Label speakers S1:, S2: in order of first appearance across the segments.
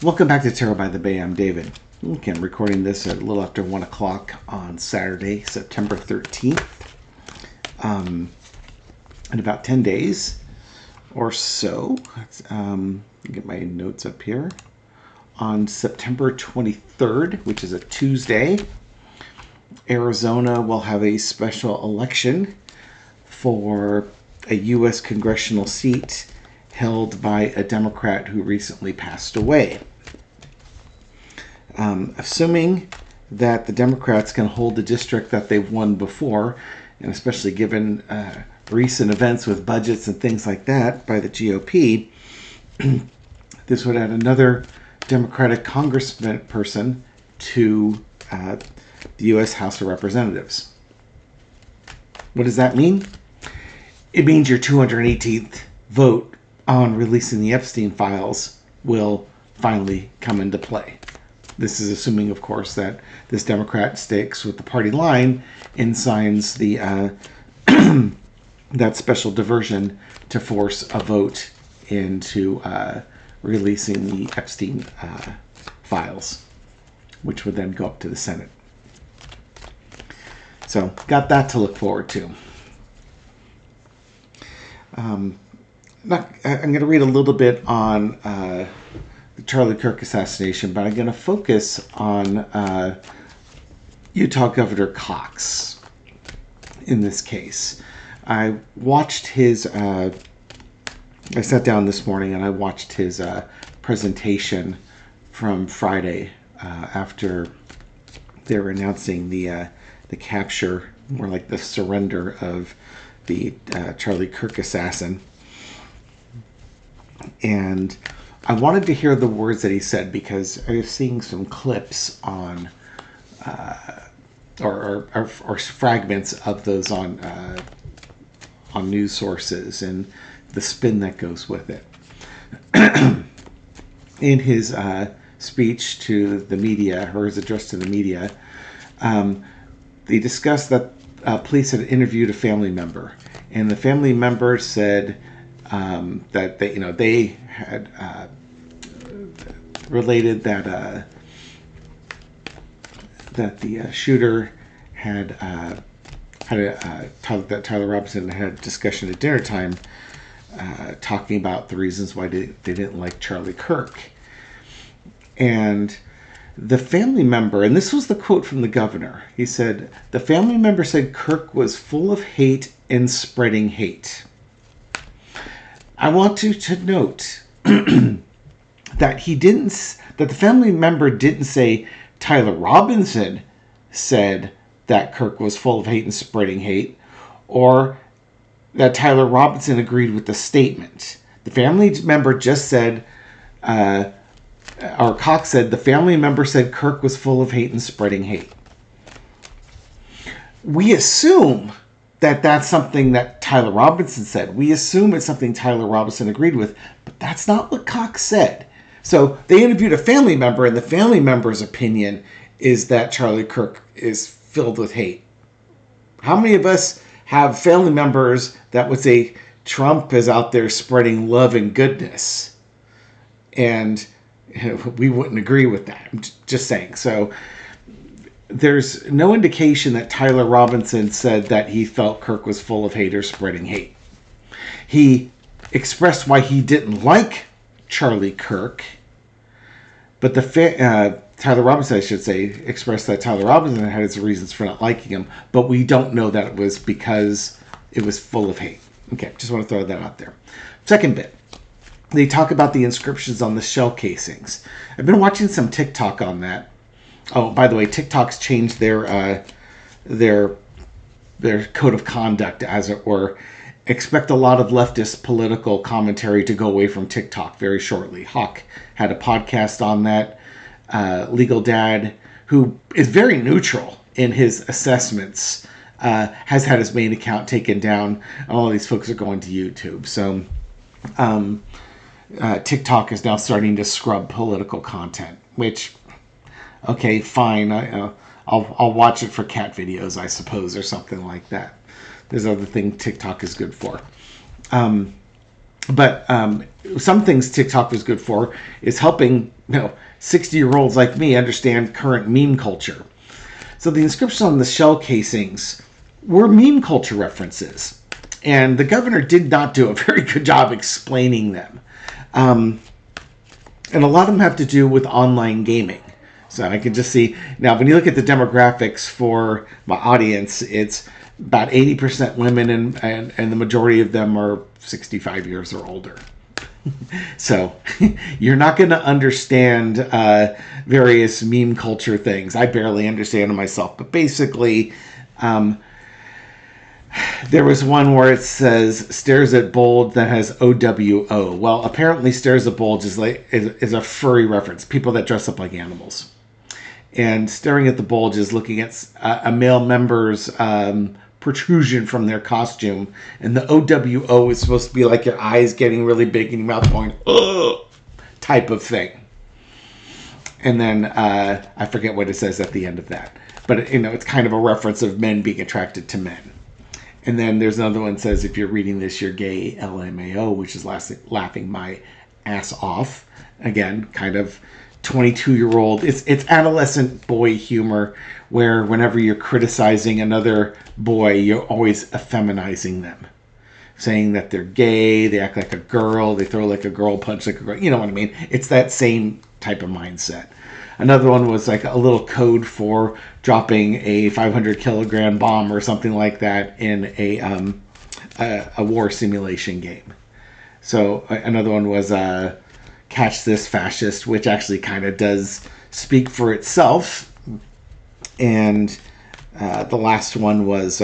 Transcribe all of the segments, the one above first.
S1: Welcome back to Tarot by the Bay. I'm David. Okay, I'm recording this at a little after 1 o'clock on Saturday, September 13th. In about 10 days or so, get my notes up here. On September 23rd, which is a Tuesday, Arizona will have a special election for a U.S. congressional seat held by a Democrat who recently passed away. Assuming that the Democrats can hold the district that they've won before, and especially given recent events with budgets and things like that by the GOP, this would add another Democratic congressperson to the U.S. House of Representatives. What does that mean? It means your 218th vote on releasing the Epstein files will finally come into play. This is assuming, of course, that this Democrat sticks with the party line and signs the that special diversion to force a vote into releasing the Epstein files, which would then go up to the Senate. So, got that to look forward to. I'm going to read a little bit on the Charlie Kirk assassination, but I'm going to focus on Utah Governor Cox in this case. I watched his, I sat down this morning and I watched his presentation from Friday after they were announcing the capture, more like the surrender of the Charlie Kirk assassin. And I wanted to hear the words that he said because I was seeing some clips on, or fragments of those on news sources and the spin that goes with it. In his speech to the media, or his address to the media, they discussed that police had interviewed a family member, and the family member said that they had related that the shooter had that Tyler Robinson had a discussion at dinner time talking about the reasons why they didn't like Charlie Kirk. And the family member, and this was the quote from the governor, he said, the family member said Kirk was full of hate and spreading hate. I want you to note that that the family member didn't say Tyler Robinson said that Kirk was full of hate and spreading hate, or that Tyler Robinson agreed with the statement. The family member just said, or Cox said, the family member said Kirk was full of hate and spreading hate. We assume that that's something that Tyler Robinson said. We assume it's something Tyler Robinson agreed with, but that's not what Cox said. So they interviewed a family member, and the family member's opinion is that Charlie Kirk is filled with hate. How many of us have family members that would say Trump is out there spreading love and goodness? And we wouldn't agree with that. I'm just saying. So there's no indication that Tyler Robinson said that he felt Kirk was full of hate or spreading hate. He expressed why he didn't like Charlie Kirk, but Tyler Robinson, I should say, expressed that Tyler Robinson had his reasons for not liking him, but we don't know that it was because it was full of hate. Okay, just want to throw that out there. Second bit, they talk about the inscriptions on the shell casings. I've been watching some TikTok on that. Oh, by the way, TikTok's changed their code of conduct, as it were. Expect a lot of leftist political commentary to go away from TikTok very shortly. Hawk had a podcast on that. Legal Dad, who is very neutral in his assessments, has had his main account taken down. All of these folks are going to YouTube. So TikTok is now starting to scrub political content, which, okay, fine. I'll watch it for cat videos, I suppose, or something like that. There's other thing TikTok is good for. But some things TikTok was good for is helping 60-year-olds like me understand current meme culture. So the inscriptions on the shell casings were meme culture references. And the governor did not do a very good job explaining them. And a lot of them have to do with online gaming. So I can just see, now when you look at the demographics for my audience, it's about 80% women and the majority of them are 65 years or older. So you're not going to understand various meme culture things. I barely understand them myself. But basically, there was one where it says stares at bulge that has OWO. Well, apparently stares at bulge is a furry reference. People that dress up like animals. And staring at the bulge is looking at a male member's protrusion from their costume. And the OWO is supposed to be like your eyes getting really big and your mouth going, ugh, type of thing. And then I forget what it says at the end of that. But, it's kind of a reference of men being attracted to men. And then there's another one that says, if you're reading this, you're gay, LMAO, which is laughing my ass off. Again, kind of 22-year-old. It's adolescent boy humor where whenever you're criticizing another boy, you're always effeminizing them. Saying that they're gay, they act like a girl, they throw like a girl, punch like a girl. You know what I mean? It's that same type of mindset. Another one was like a little code for dropping a 500-kilogram bomb or something like that in a war simulation game. So another one was Catch This Fascist, which actually kind of does speak for itself. And the last one was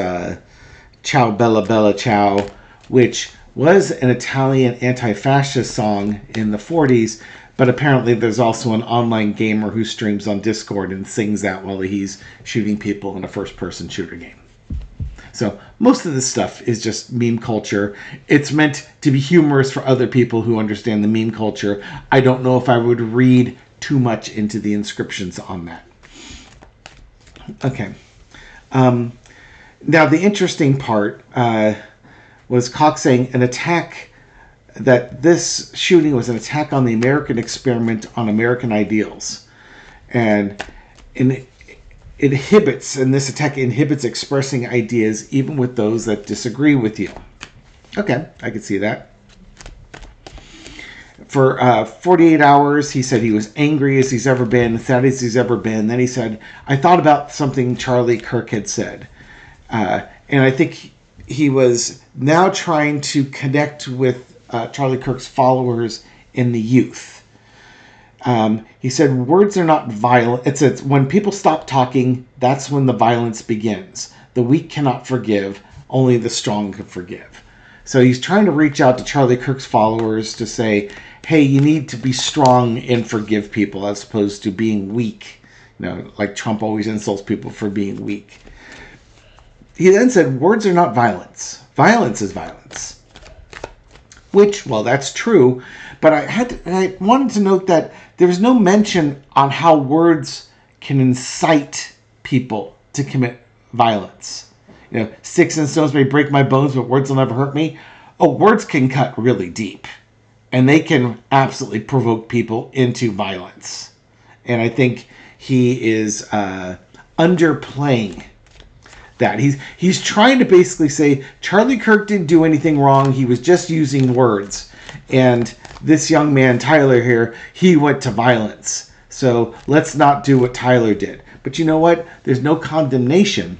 S1: Ciao Bella Bella Ciao, which was an Italian anti-fascist song in the 40s, but apparently there's also an online gamer who streams on Discord and sings that while he's shooting people in a first-person shooter game. So most of this stuff is just meme culture. It's meant to be humorous for other people who understand the meme culture. I don't know if I would read too much into the inscriptions on that. Okay. Now, the interesting part was Cox saying that this shooting was an attack on the American experiment on American ideals. And this attack inhibits expressing ideas even with those that disagree with you. Okay, I could see that. For 48 hours, he said he was angry as he's ever been, sad as he's ever been. Then he said, I thought about something Charlie Kirk had said. And I think he was now trying to connect with Charlie Kirk's followers in the youth. He said, words are not violent. It's when people stop talking, that's when the violence begins. The weak cannot forgive. Only the strong can forgive. So he's trying to reach out to Charlie Kirk's followers to say, hey, you need to be strong and forgive people as opposed to being weak. Like Trump always insults people for being weak. He then said, words are not violence. Violence is violence. Which, well, that's true. But I wanted to note that there was no mention on how words can incite people to commit violence. Sticks and stones may break my bones, but words will never hurt me. Oh, words can cut really deep. And they can absolutely provoke people into violence. And I think he is underplaying that. He's trying to basically say Charlie Kirk didn't do anything wrong. He was just using words. And this young man, Tyler here, he went to violence. So let's not do what Tyler did. But you know what? There's no condemnation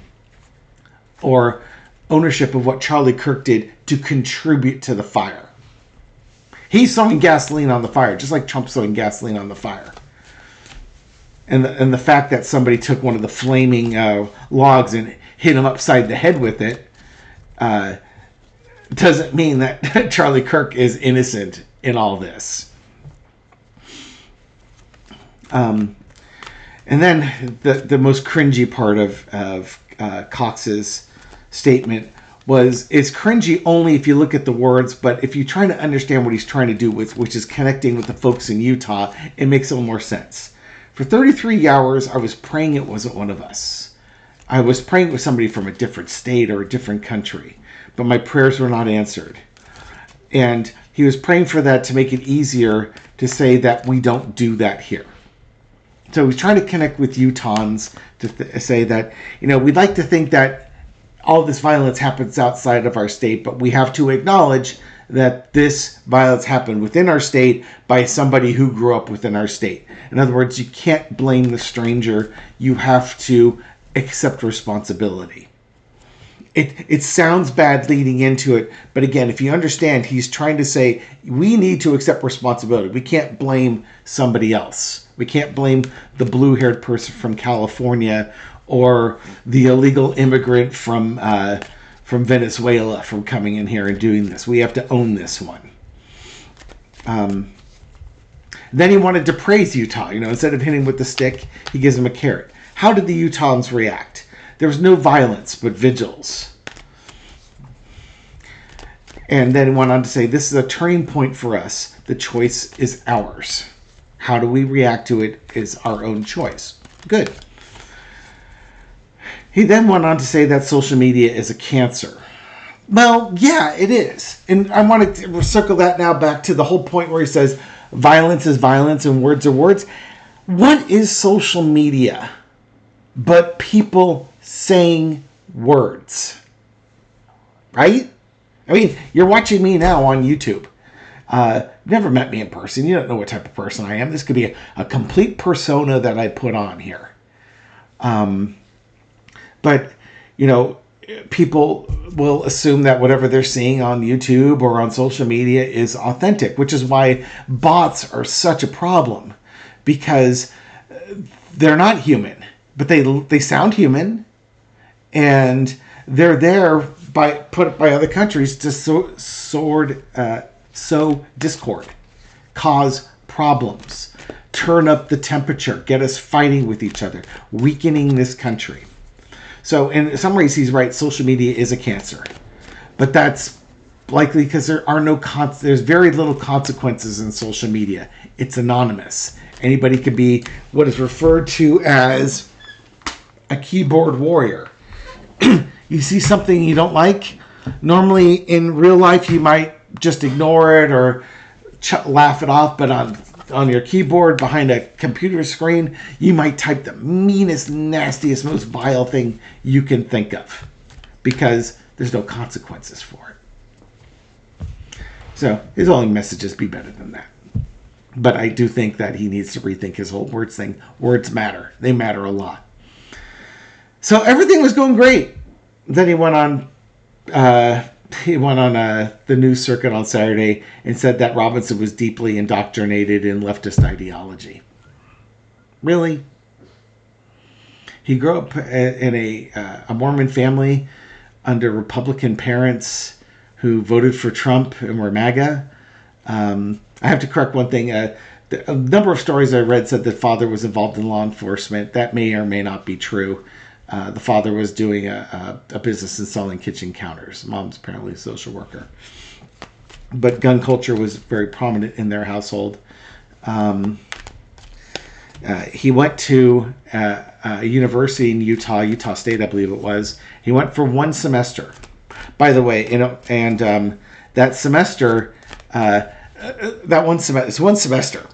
S1: or ownership of what Charlie Kirk did to contribute to the fire. He's throwing gasoline on the fire, just like Trump's throwing gasoline on the fire. And the fact that somebody took one of the flaming logs and hit him upside the head with it doesn't mean that Charlie Kirk is innocent in all this. And then the most cringy part of Cox's statement was, it's cringy only if you look at the words, but if you're trying to understand what he's trying to do with, which is connecting with the folks in Utah, it makes a little more sense. For 33 hours, I was praying it wasn't one of us. I was praying it was somebody from a different state or a different country, but my prayers were not answered. And he was praying for that to make it easier to say that we don't do that here. So he's trying to connect with Utahns to say that, we'd like to think that all this violence happens outside of our state, but we have to acknowledge that this violence happened within our state by somebody who grew up within our state. In other words, you can't blame the stranger. You have to accept responsibility. It sounds bad leading into it, but again, if you understand, he's trying to say we need to accept responsibility. We can't blame somebody else. We can't blame the blue-haired person from California or the illegal immigrant from Venezuela from coming in here and doing this. We have to own this one. Then he wanted to praise Utah. Instead of hitting with the stick, he gives him a carrot. How did the Utahns react? There was no violence, but vigils. And then he went on to say, this is a turning point for us. The choice is ours. How do we react to it is our own choice. Good. He then went on to say that social media is a cancer. Well, yeah, it is. And I want to circle that now back to the whole point where he says violence is violence and words are words. What is social media but people saying words? Right? I mean, you're watching me now on YouTube. Never met me in person. You don't know what type of person I am. This could be a complete persona that I put on here. But, people will assume that whatever they're seeing on YouTube or on social media is authentic, which is why bots are such a problem, because they're not human, but they sound human, and they're there put by other countries to sow discord, cause problems, turn up the temperature, get us fighting with each other, weakening this country. So in some ways, he's right. Social media is a cancer, but that's likely because there's very little consequences in social media. It's anonymous. Anybody could be what is referred to as a keyboard warrior. You see something you don't like. Normally in real life, you might just ignore it or laugh it off, but on your keyboard behind a computer screen, you might type the meanest, nastiest, most vile thing you can think of because there's no consequences for it. So his only message is be better than that. But I do think that he needs to rethink his whole words thing. Words matter. They matter a lot. So everything was going great. Then he went on the news circuit on Saturday and said that Robinson was deeply indoctrinated in leftist ideology. Really? He grew up in a Mormon family under Republican parents who voted for Trump and were MAGA. I have to correct one thing. A number of stories I read said that father was involved in law enforcement. That may or may not be true. The father was doing a business and selling kitchen counters. Mom's apparently a social worker. But gun culture was very prominent in their household. He went to a university in Utah State, I believe it was. He went for one semester. By the way, and that semester, it's one semester,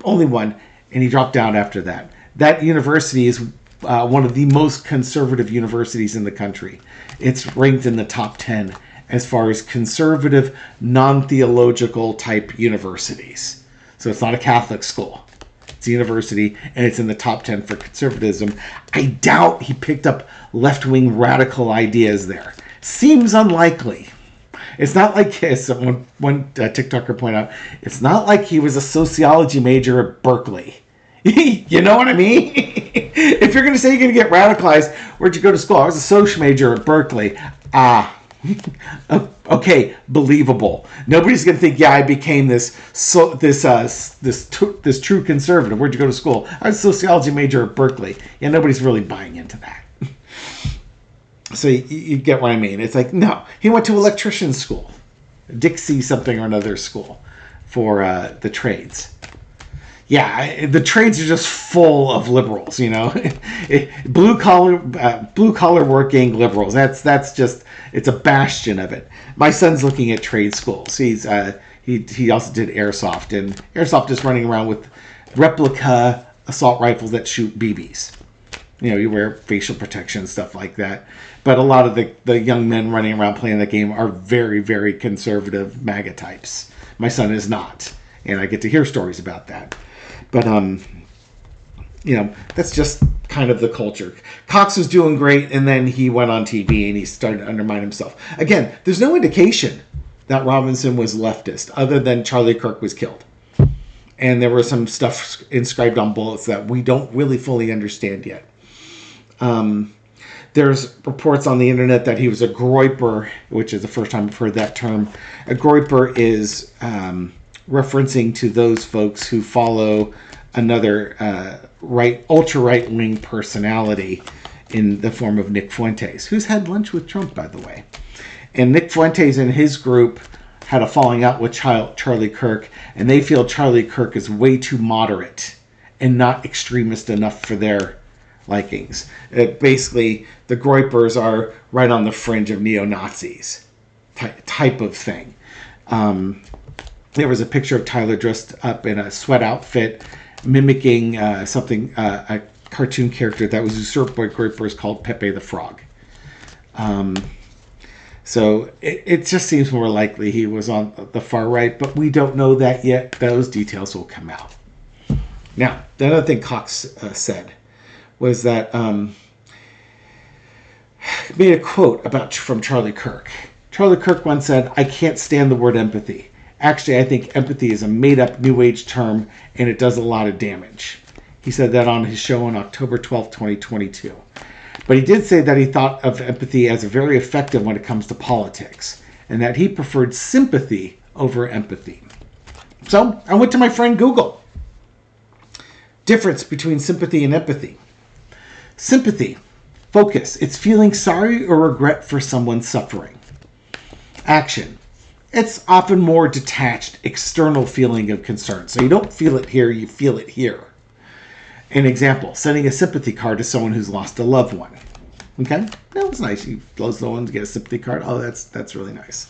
S1: only one, and he dropped out after that. That university is one of the most conservative universities in the country. It's ranked in the top 10 as far as conservative, non-theological type universities. So it's not a Catholic school. It's a university, and it's in the top 10 for conservatism. I doubt he picked up left-wing radical ideas there. Seems unlikely. It's not like, as one TikToker pointed out, it's not like he was a sociology major at Berkeley. You know what I mean? If you're going to say you're going to get radicalized, where'd you go to school? I was a social major at Berkeley. Okay, believable. Nobody's going to think, yeah, I became this true conservative. Where'd you go to school? I was a sociology major at Berkeley. Yeah, nobody's really buying into that. So you get what I mean. It's like, no, he went to electrician school, Dixie something or another school for the trades. Yeah, the trades are just full of liberals, blue collar working liberals. That's just, it's a bastion of it. My son's looking at trade schools. He also did airsoft, and airsoft is running around with replica assault rifles that shoot BBs. You know, you wear facial protection and stuff like that. But a lot of the young men running around playing that game are very, very conservative MAGA types. My son is not, and I get to hear stories about that. But you know, that's just kind of the culture. Cox was doing great, and then he went on TV and he started to undermine himself. Again, there's no indication that Robinson was leftist, other than Charlie Kirk was killed. And there was some stuff inscribed on bullets that we don't really fully understand yet. There's reports on the internet that he was a groyper, which is the first time I've heard that term. A groyper is referencing to those folks who follow another ultra right-wing personality in the form of Nick Fuentes, who's had lunch with Trump, by the way. And Nick Fuentes and his group had a falling out with Charlie Kirk, and they feel Charlie Kirk is way too moderate and not extremist enough for their likings. Basically, the groypers are right on the fringe of neo-Nazis type of thing. There was a picture of Tyler dressed up in a sweat outfit, mimicking a cartoon character that was usurped by groypers called Pepe the Frog. So it just seems more likely he was on the far right, but we don't know that yet. Those details will come out. Now, the other thing Cox said was that made a quote from Charlie Kirk. Charlie Kirk once said, "I can't stand the word empathy. Actually, I think empathy is a made-up New Age term, and it does a lot of damage." He said that on his show on October 12, 2022. But he did say that he thought of empathy as very effective when it comes to politics, and that he preferred sympathy over empathy. So I went to my friend Google. Difference between sympathy and empathy. Sympathy, focus. It's feeling sorry or regret for someone suffering. Action. It's often more detached, external feeling of concern. So you don't feel it here, you feel it here. An example, sending a sympathy card to someone who's lost a loved one. Okay? That was nice. You close the one to get a sympathy card. Oh, that's really nice.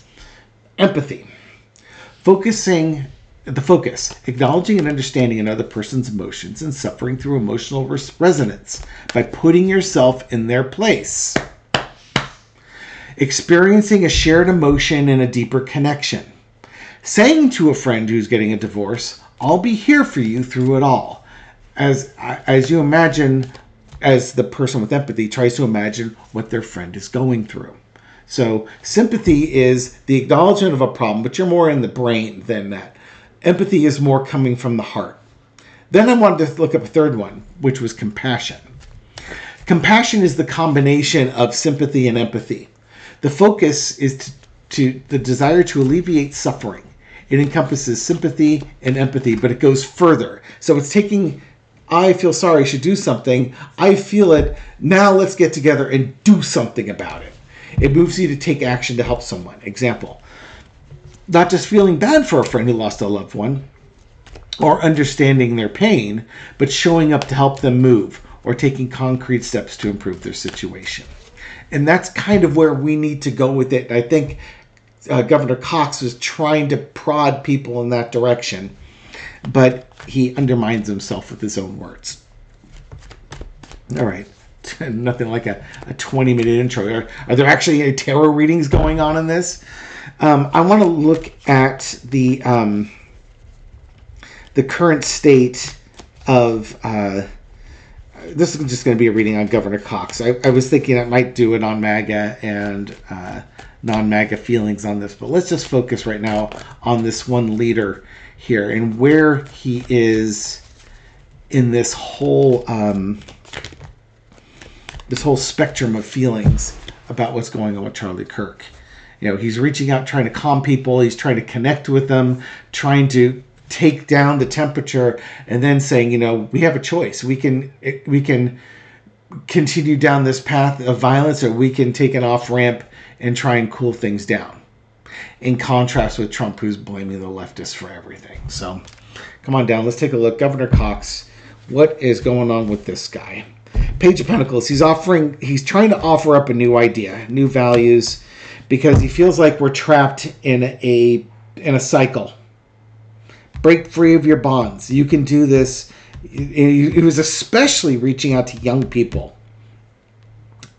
S1: Empathy. Focus. Acknowledging and understanding another person's emotions and suffering through emotional resonance by putting yourself in their place. Experiencing a shared emotion and a deeper connection. Saying to a friend who's getting a divorce, "I'll be here for you through it all." As you imagine, as the person with empathy tries to imagine what their friend is going through. So sympathy is the acknowledgement of a problem, but you're more in the brain than that. Empathy is more coming from the heart. Then I wanted to look up a third one, which was compassion. Compassion is the combination of sympathy and empathy. The focus is to the desire to alleviate suffering. It encompasses sympathy and empathy, but it goes further. So it's taking, I feel sorry, I should do something. I feel it. Now let's get together and do something about it. It moves you to take action to help someone. Example, not just feeling bad for a friend who lost a loved one or understanding their pain, but showing up to help them move or taking concrete steps to improve their situation. And that's kind of where we need to go with it. I think Governor Cox was trying to prod people in that direction, but he undermines himself with his own words. All right. Nothing like a 20-minute intro. Are there actually any tarot readings going on in this? I want to look at the current state of... this is just going to be a reading on Governor Cox. I was thinking I might do it on MAGA and non-MAGA feelings on this, but let's just focus right now on this one leader here and where he is in this whole spectrum of feelings about what's going on with Charlie Kirk. You know, he's reaching out, trying to calm people. He's trying to connect with them, trying to take down the temperature, and then saying, you know, we have a choice. We can continue down this path of violence, or we can take an off-ramp and try and cool things down. In contrast with Trump, who's blaming the leftists for everything. So, come on down. Let's take a look. Governor Cox, what is going on with this guy? Page of Pentacles. He's trying to offer up a new idea, new values. because he feels like we're trapped in a cycle. Break free of your bonds. You can do this. He was especially reaching out to young people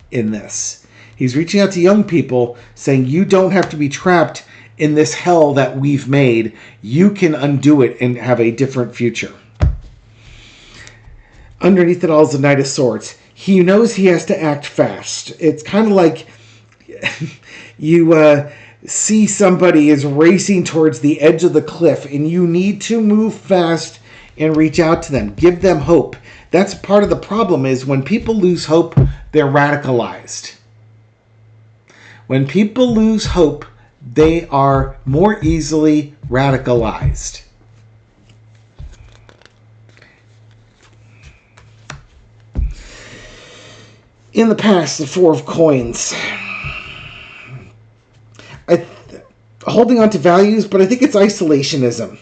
S1: in this. He's reaching out to young people saying, you don't have to be trapped in this hell that we've made. You can undo it and have a different future. Underneath it all is the Knight of Swords. He knows he has to act fast. It's kind of like you see somebody is racing towards the edge of the cliff, and you need to move fast and reach out to them. Give them hope. That's part of the problem, is when people lose hope, they're radicalized. When people lose hope, they are more easily radicalized. In the past, the Four of Coins. Holding on to values, but I think it's isolationism.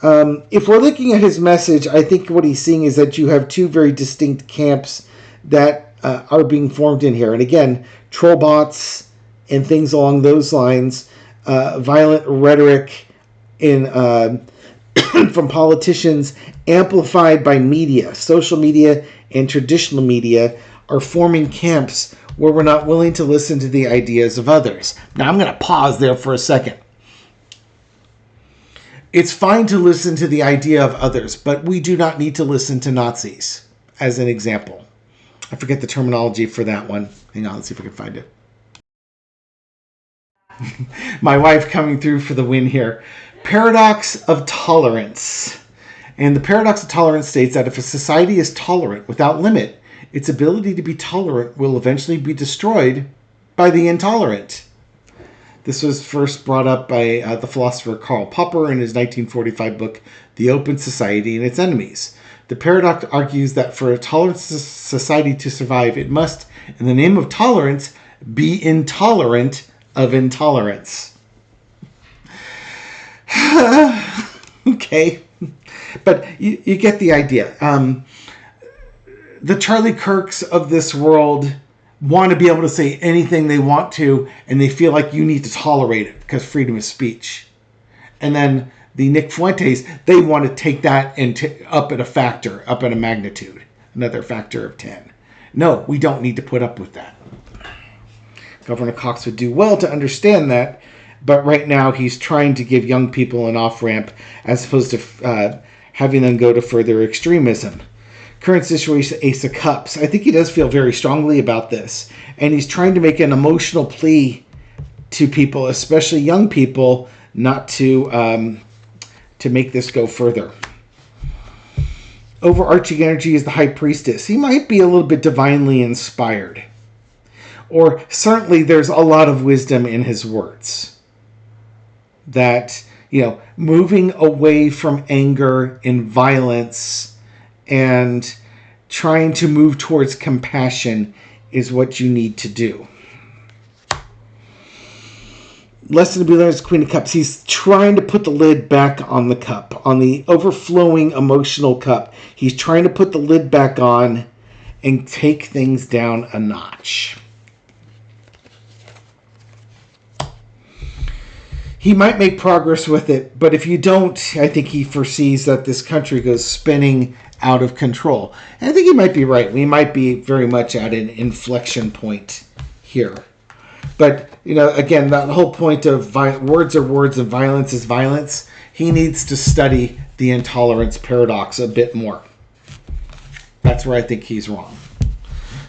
S1: If we're looking at his message, I think what he's seeing is that you have two very distinct camps that are being formed in here. And again, troll bots and things along those lines, violent rhetoric in from politicians amplified by media, social media and traditional media, are forming camps where we're not willing to listen to the ideas of others. Now, I'm going to pause there for a second. It's fine to listen to the idea of others, but we do not need to listen to Nazis, as an example. I forget the terminology for that one. Hang on, let's see if I can find it. My wife coming through for the win here. Paradox of tolerance. And the paradox of tolerance states that if a society is tolerant without limit, its ability to be tolerant will eventually be destroyed by the intolerant. This was first brought up by the philosopher Karl Popper in his 1945 book, The Open Society and Its Enemies. The paradox argues that for a tolerant society to survive, it must, in the name of tolerance, be intolerant of intolerance. Okay. But you get the idea. The Charlie Kirks of this world want to be able to say anything they want to, and they feel like you need to tolerate it because freedom of speech. And then the Nick Fuentes, they want to take that and up at a magnitude, another factor of 10. No, we don't need to put up with that. Governor Cox would do well to understand that, but right now he's trying to give young people an off-ramp as opposed to having them go to further extremism. Current situation, Ace of Cups. I think he does feel very strongly about this, and he's trying to make an emotional plea to people, especially young people, not to make this go further. Overarching energy is the High Priestess. He might be a little bit divinely inspired, or certainly there's a lot of wisdom in his words. That, moving away from anger and violence and trying to move towards compassion is what you need to do. Lesson to be learned is Queen of Cups. He's trying to put the lid back on the cup, on the overflowing emotional cup. He's trying to put the lid back on and take things down a notch. He might make progress with it, but if you don't, I think he foresees that this country goes spinning out of control. And I think he might be right. We might be very much at an inflection point here. But, again, that whole point of words are words and violence is violence, he needs to study the intolerance paradox a bit more. That's where I think he's wrong.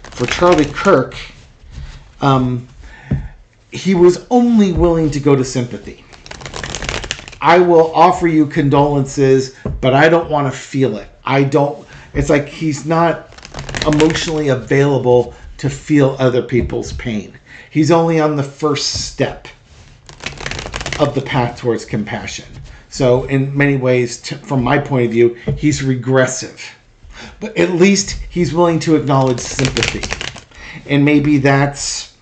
S1: For Charlie Kirk, he was only willing to go to sympathy. I will offer you condolences, but I don't want to feel it. It's like he's not emotionally available to feel other people's pain. He's only on the first step of the path towards compassion. So in many ways, from my point of view, he's regressive. But at least he's willing to acknowledge sympathy. And maybe that's,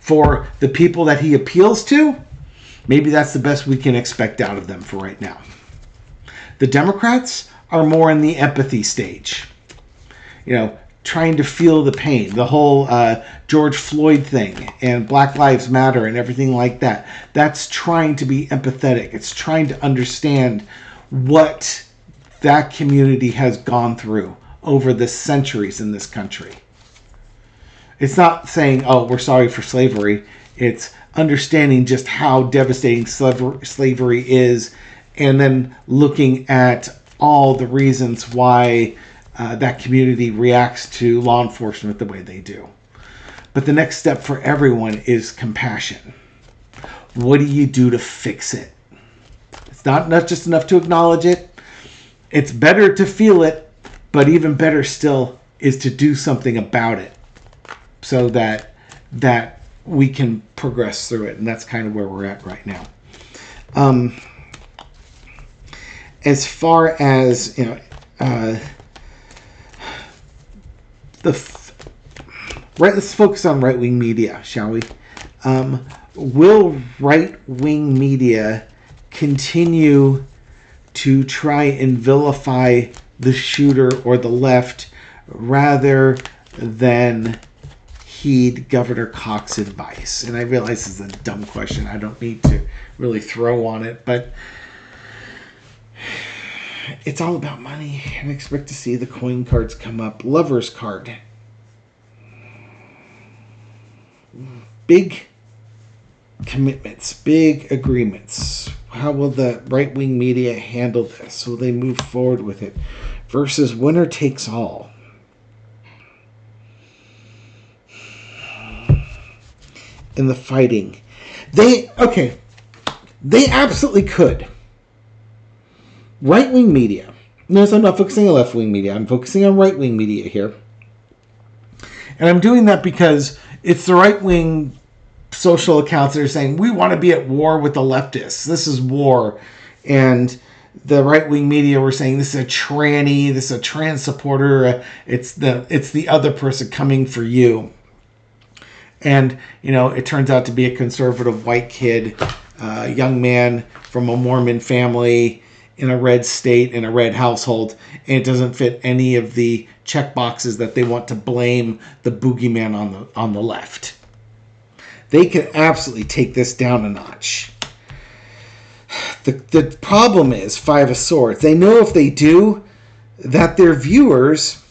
S1: for the people that he appeals to, maybe that's the best we can expect out of them for right now. The Democrats are more in the empathy stage. trying to feel the pain. The whole George Floyd thing and Black Lives Matter and everything like that. That's trying to be empathetic. It's trying to understand what that community has gone through over the centuries in this country. It's not saying, oh, we're sorry for slavery. It's understanding just how devastating slavery is, and then looking at all the reasons why that community reacts to law enforcement the way they do. But the next step for everyone is compassion. What do you do to fix it? It's not just enough to acknowledge it. It's better to feel it, but even better still is to do something about it so that we can progress through it. And that's kind of where we're at right now. As far as, let's focus on right-wing media, shall we? Will right-wing media continue to try and vilify the shooter or the left rather than heed Governor Cox's advice? And I realize this is a dumb question. I don't need to really throw on it, but it's all about money, and I expect to see the coin cards come up. Lover's card. Big commitments, big agreements. How will the right-wing media handle this? Will they move forward with it? Versus winner takes all. In the fighting. They absolutely could. Right-wing media. Notice I'm not focusing on left-wing media. I'm focusing on right-wing media here. And I'm doing that because it's the right-wing social accounts that are saying, we want to be at war with the leftists. This is war. And the right-wing media were saying, this is a tranny, this is a trans supporter, it's the other person coming for you. And, it turns out to be a conservative white kid, young man from a Mormon family in a red state, in a red household, and it doesn't fit any of the check boxes that they want to blame the boogeyman on the left. They can absolutely take this down a notch. The problem is Five of Swords. They know if they do, that their viewers,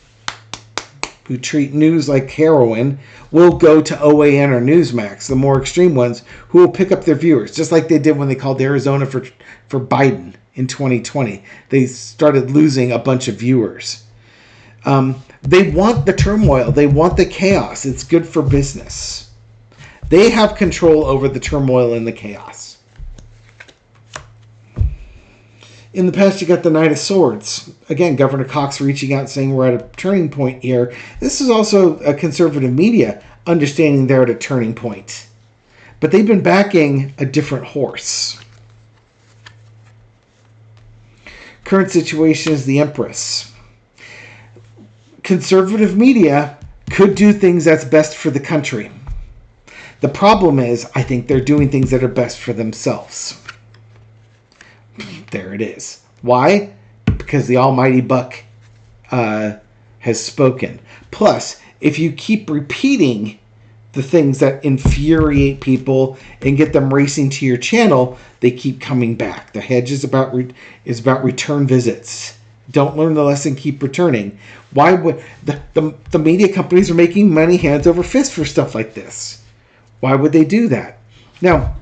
S1: who treat news like heroin, will go to OAN or Newsmax, the more extreme ones, who will pick up their viewers, just like they did when they called Arizona for Biden in 2020. They started losing a bunch of viewers. They want the turmoil. They want the chaos. It's good for business. They have control over the turmoil and the chaos. In the past, you got the Knight of Swords. Again, Governor Cox reaching out and saying we're at a turning point here. This is also a conservative media understanding they're at a turning point. But they've been backing a different horse. Current situation is the Empress. Conservative media could do things that's best for the country. The problem is, I think they're doing things that are best for themselves. There it is. Why? Because the almighty buck has spoken. Plus, if you keep repeating the things that infuriate people and get them racing to your channel, they keep coming back. The hedge is about return visits. Don't learn the lesson, keep returning. Why would the media companies are making money hands over fist for stuff like this? Why would they do that? Now,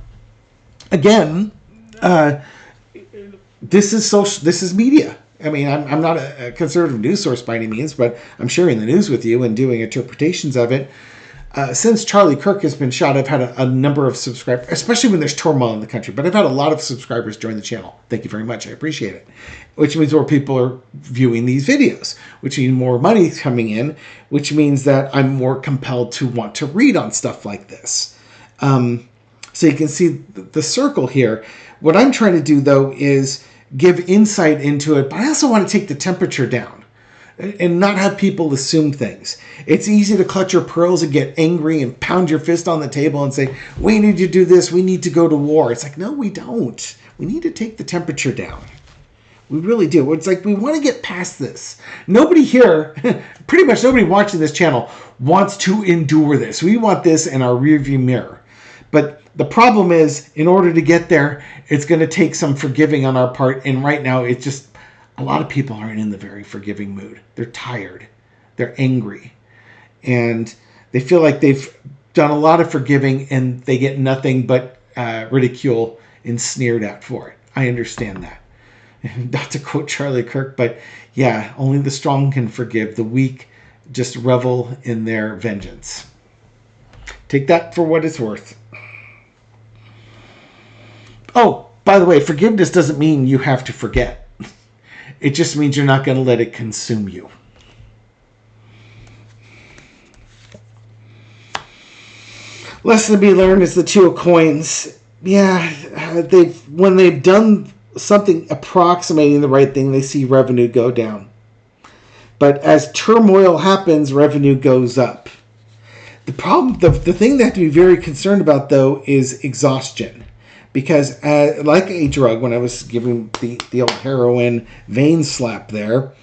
S1: again, this is media. I mean, I'm not a conservative news source by any means, but I'm sharing the news with you and doing interpretations of it. Since Charlie Kirk has been shot, I've had a number of subscribers, especially when there's turmoil in the country, but I've had a lot of subscribers join the channel. Thank you very much. I appreciate it. Which means more people are viewing these videos, which means more money is coming in, which means that I'm more compelled to want to read on stuff like this. So you can see the circle here. What I'm trying to do, though, is give insight into it, but I also want to take the temperature down and not have people assume things. It's easy to clutch your pearls and get angry and pound your fist on the table and say, we need to do this, we need to go to war. It's like, no, we don't. We need to take the temperature down. We really do. It's like we want to get past this. Nobody here, pretty much nobody watching this channel, wants to endure this. We want this in our rearview mirror. But the problem is, in order to get there, it's going to take some forgiving on our part. And right now, it's just, a lot of people aren't in the very forgiving mood. They're tired. They're angry. And they feel like they've done a lot of forgiving and they get nothing but ridicule and sneered at for it. I understand that. Not to quote Charlie Kirk, but yeah, only the strong can forgive. The weak just revel in their vengeance. Take that for what it's worth. Oh, by the way, forgiveness doesn't mean you have to forget. It just means you're not going to let it consume you. Lesson to be learned is the Two of Coins. Yeah, when they've done something approximating the right thing, they see revenue go down. But as turmoil happens, revenue goes up. The problem, the thing they have to be very concerned about, though, is exhaustion. Because like a drug, when I was giving the old heroin vein slap there,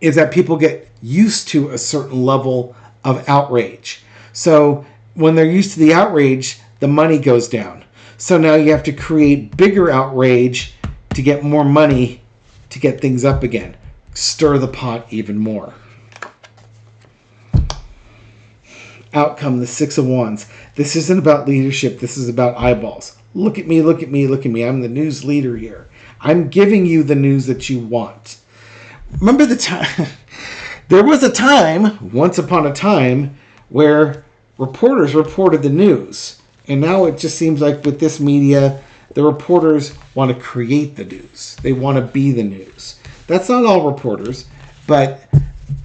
S1: is that people get used to a certain level of outrage. So when they're used to the outrage, the money goes down. So now you have to create bigger outrage to get more money to get things up again. Stir the pot even more. Outcome, the Six of Wands. This isn't about leadership. This is about eyeballs. Look at me, look at me, look at me. I'm the news leader here. I'm giving you the news that you want. Remember the time? There was a time, once upon a time, where reporters reported the news. And now it just seems like with this media, the reporters want to create the news. They want to be the news. That's not all reporters, but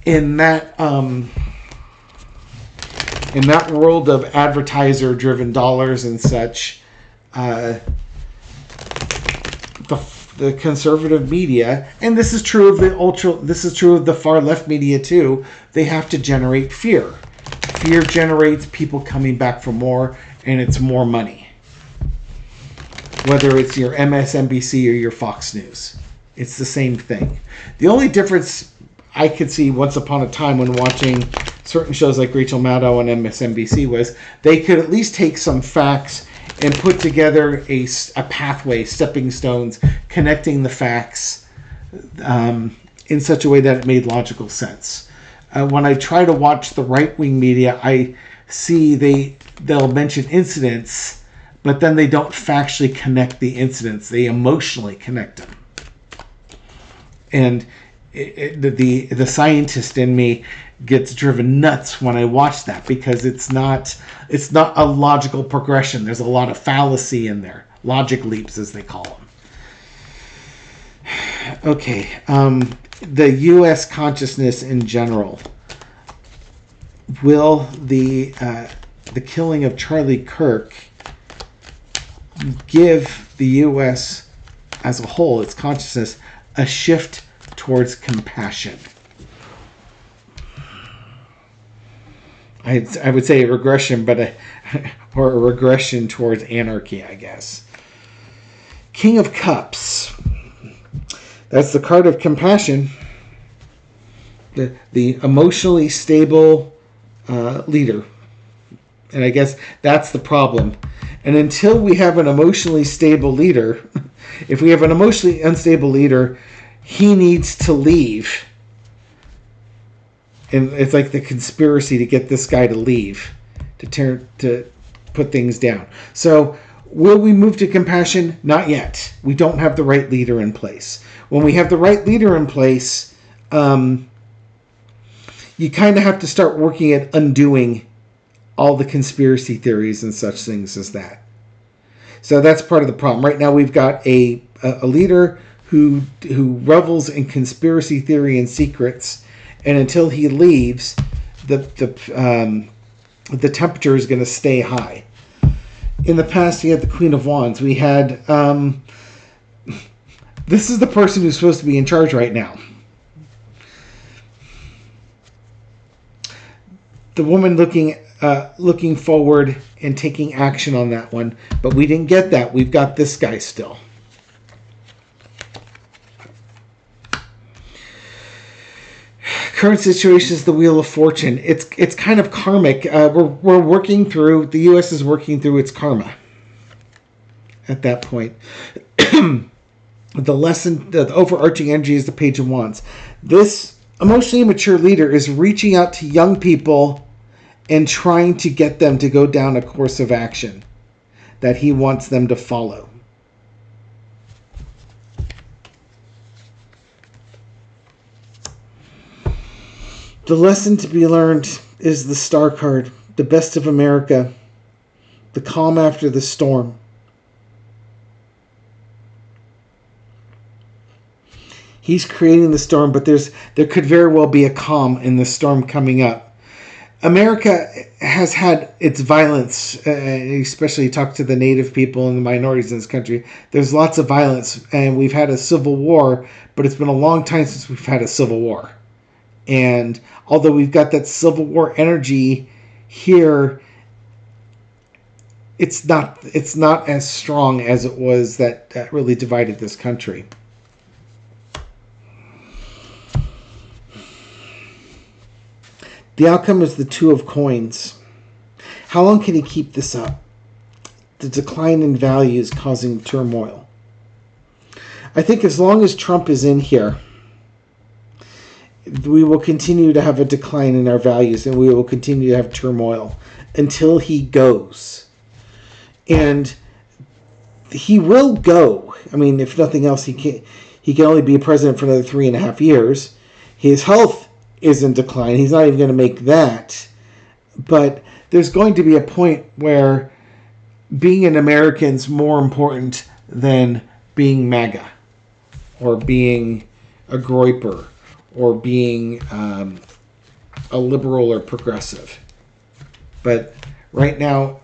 S1: in that world of advertiser-driven dollars and such, the conservative media, and this is true of this is true of the far left media too. They have to generate fear. Fear generates people coming back for more, and it's more money. Whether it's your MSNBC or your Fox News, it's the same thing. The only difference I could see once upon a time when watching certain shows like Rachel Maddow on MSNBC was they could at least take some facts and put together a pathway, stepping stones, connecting the facts in such a way that it made logical sense. When I try to watch the right-wing media, I see they'll mention incidents, but then they don't factually connect the incidents. They emotionally connect them. And the scientist in me gets driven nuts when I watch that because it's not a logical progression. There's a lot of fallacy in there. Logic leaps, as they call them. Okay. The U.S. consciousness in general. Will the killing of Charlie Kirk give the U.S. as a whole, its consciousness, a shift towards compassion? I would say a regression, or a regression towards anarchy, I guess. King of Cups. That's the card of compassion. The emotionally stable leader. And I guess that's the problem. And until we have an emotionally stable leader, if we have an emotionally unstable leader, he needs to leave. And it's like the conspiracy to get this guy to leave, to put things down. So will we move to compassion? Not yet. We don't have the right leader in place. When we have the right leader in place, you kind of have to start working at undoing all the conspiracy theories and such things as that. So that's part of the problem. Right now we've got a leader who revels in conspiracy theory and secrets, and until he leaves, the temperature is going to stay high. In the past, we had the Queen of Wands. We had this is the person who's supposed to be in charge right now. The woman looking forward and taking action on that one, but we didn't get that. We've got this guy still. Current situation is the Wheel of Fortune. It's kind of karmic. We're working through, the U.S. is working through its karma at that point. The lesson, the overarching energy is the Page of Wands. This emotionally immature leader is reaching out to young people and trying to get them to go down a course of action that he wants them to follow. The lesson to be learned is the Star card, the best of America, the calm after the storm. He's creating the storm, but there could very well be a calm in the storm coming up. America has had its violence, especially talk to the native people and the minorities in this country. There's lots of violence, and we've had a civil war, but it's been a long time since we've had a civil war. And although we've got that Civil War energy here, it's not as strong as it was that really divided this country. The outcome is the Two of Coins. How long can he keep this up? The decline in value is causing turmoil. I think as long as Trump is in here, we will continue to have a decline in our values, and we will continue to have turmoil until he goes. And he will go. I mean, if nothing else, he can only be a president for another 3.5 years. His health is in decline. He's not even going to make that. But there's going to be a point where being an American is more important than being MAGA or being a Groyper or being a liberal or progressive. But right now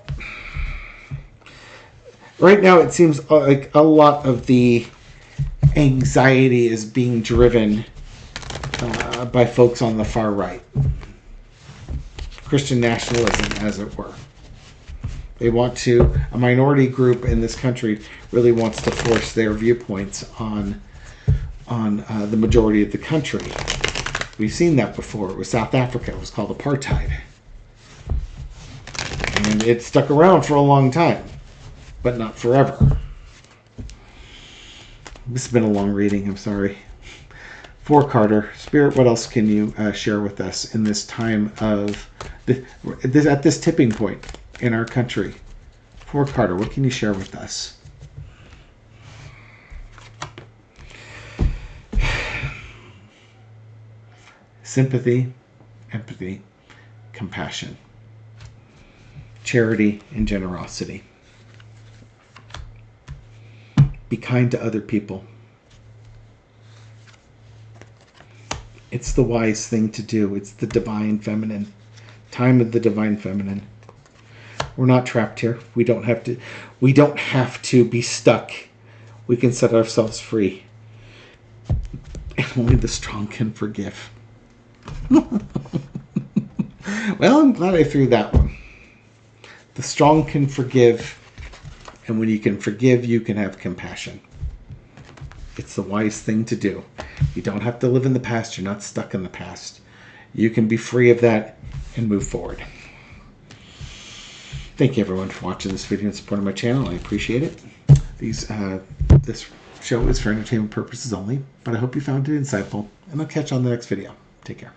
S1: it seems like a lot of the anxiety is being driven by folks on the far right. Christian nationalism, as it were. They want to, a minority group in this country really wants to force their viewpoints on the majority of the country. We've seen that before. It was South Africa. It was called apartheid. And it stuck around for a long time, but not forever. This has been a long reading. I'm sorry. For Carter, Spirit, what else can you share with us in this time of at this tipping point in our country? For Carter, what can you share with us? Sympathy, empathy, compassion, charity, and generosity. Be kind to other people. It's the wise thing to do. It's the divine feminine. Time of the divine feminine. We're not trapped here. We don't have to be stuck. We can set ourselves free. And only the strong can forgive. Well, I'm glad I threw that one. The strong can forgive. And when you can forgive, you can have compassion. It's the wise thing to do. You don't have to live in the past. You're not stuck in the past. You can be free of that and move forward. Thank you, everyone, for watching this video and supporting my channel. I appreciate it. This show is for entertainment purposes only, but I hope you found it insightful, and I'll catch you on the next video. Take care.